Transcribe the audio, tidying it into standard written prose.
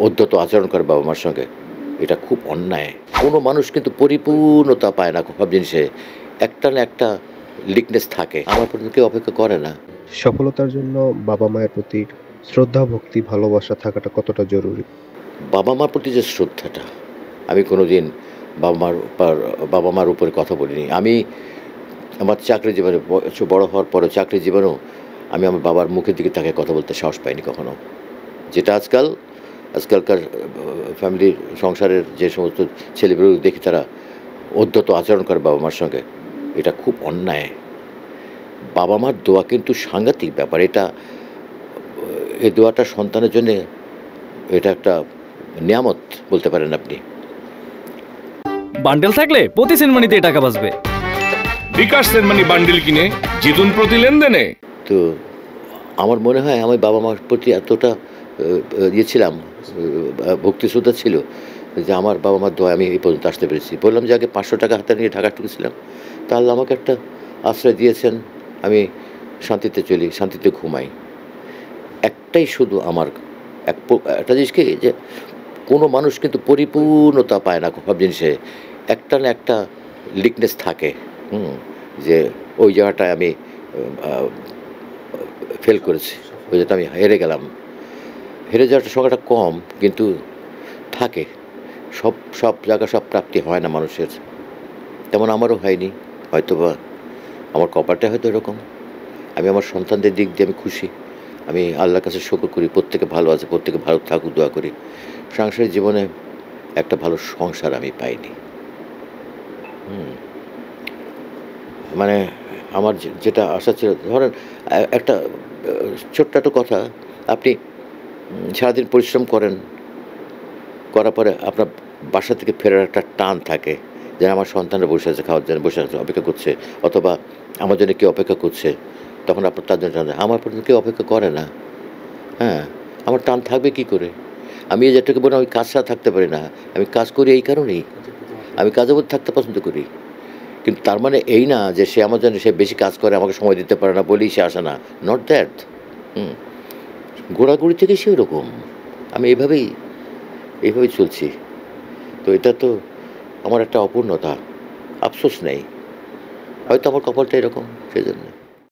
উদ্ধত আচরণ করে বাবা মার সঙ্গে, এটা খুব অন্যায়। কোনো মানুষ কিন্তু পরিপূর্ণতা পায় না সব জিনিসে, একটা না একটা লিকনেস থাকে। আমার পর্যন্ত কেউ অপেক্ষা করে না। সফলতার জন্য বাবা মায়ের প্রতি শ্রদ্ধা, ভক্তি, ভালোবাসা থাকাটা কতটা জরুরি? বাবা মার প্রতি যে শ্রদ্ধাটা, আমি কোনোদিন বাবা মার উপরে কথা বলিনি। আমি আমার চাকরি জীবনে বড় হওয়ার পরে চাকরি জীবনেও আমি আমার বাবার মুখের দিকে তাকিয়ে কথা বলতে সাহস পাইনি কখনো। যেটা আজকালকার ফ্যামিলির সংসারের যে সমস্ত ছেলেমেয়েগুলো দেখি তারা উদ্ধত আচরণ করে বাবা মার সঙ্গে, এটা খুব অন্যায়। বাবা মার দোয়া কিন্তু সাংঘাতিক ব্যাপার। এই দোয়াটা সন্তানের জন্যে এটা একটা নিয়ামত বলতে পারেন আপনি। বান্ডেল থাকলে প্রতি সেনমানিতে টাকা বাঁচবে। বিকাশ সেনমানি বান্ডেল কিনে জিতুন প্রতি লেনদেনে। তো আমার মনে হয় আমি বাবা মার প্রতি এতটা ছিলাম, ভক্তি শ্রদ্ধা ছিল যে আমার বাবা মার দোয়া আমি এই পর্যন্ত আসতে পেরেছি। বললাম যে আগে 500 টাকা হাতে নিয়ে ঢাকা ঢুকেছিলাম, তাহলে আমাকে একটা আশ্রয় দিয়েছেন, আমি শান্তিতে চলি, শান্তিতে ঘুমাই। একটাই শুধু আমার একটা জিনিস কি, যে কোনো মানুষ কিন্তু পরিপূর্ণতা পায় না সব জিনিসে, একটা না একটা লিকনেস থাকে। যে ওই জায়গাটায় আমি ফেল করেছি, ওই জায়গাটা আমি হেরে গেলাম। হেরে যাওয়াটা সংখ্যাটা কম, কিন্তু থাকে। সব জায়গা সব প্রাপ্তি হয় না মানুষের, তেমন আমারও হয়নি। হয়তো বা আমার কপালটা হয়তো এরকম। আমি আমার সন্তানদের দিক দিয়ে আমি খুশি। আমি আল্লাহর কাছে শুকর করি, প্রত্যেকে ভালো আছে, প্রত্যেকে ভালো থাকুক দোয়া করি। সাংসারিক জীবনে একটা ভালো সংসার আমি পাইনি। মানে আমার যেটা আশা ছিল, ধরেন একটা ছোট্ট একটা কথা, আপনি সারাদিন পরিশ্রম করার পরে আপনার বাসা থেকে ফেরার একটা টান থাকে, যে আমার সন্তানরা বসে আছে, খাওয়ার জন্য বসে আছে, অপেক্ষা করছে, অথবা আমার জন্য কেউ অপেক্ষা করছে, তখন আপনার তার জন্য টান। আমার পর্যন্ত কেউ অপেক্ষা করে না। হ্যাঁ, আমার টান থাকবে কি করে? আমি এই যেটাকে বলি, আমি কাজ ছাড়া থাকতে পারি না। আমি কাজ করি এই কারণেই, আমি কাজের মধ্যে থাকতে পছন্দ করি। কিন্তু তার মানে এই না যে সে আমার জন্য সে বেশি কাজ করে, আমাকে সময় দিতে পারে না বলেই সে আসে না। Not that. ঘোরাঘুরি থেকে সেই রকম আমি এইভাবেই চলছি। তো এটা তো আমার একটা অপূর্ণতা, আফসোস নেই, হয়তো আমার কপালটা এরকম, সেই জন্য।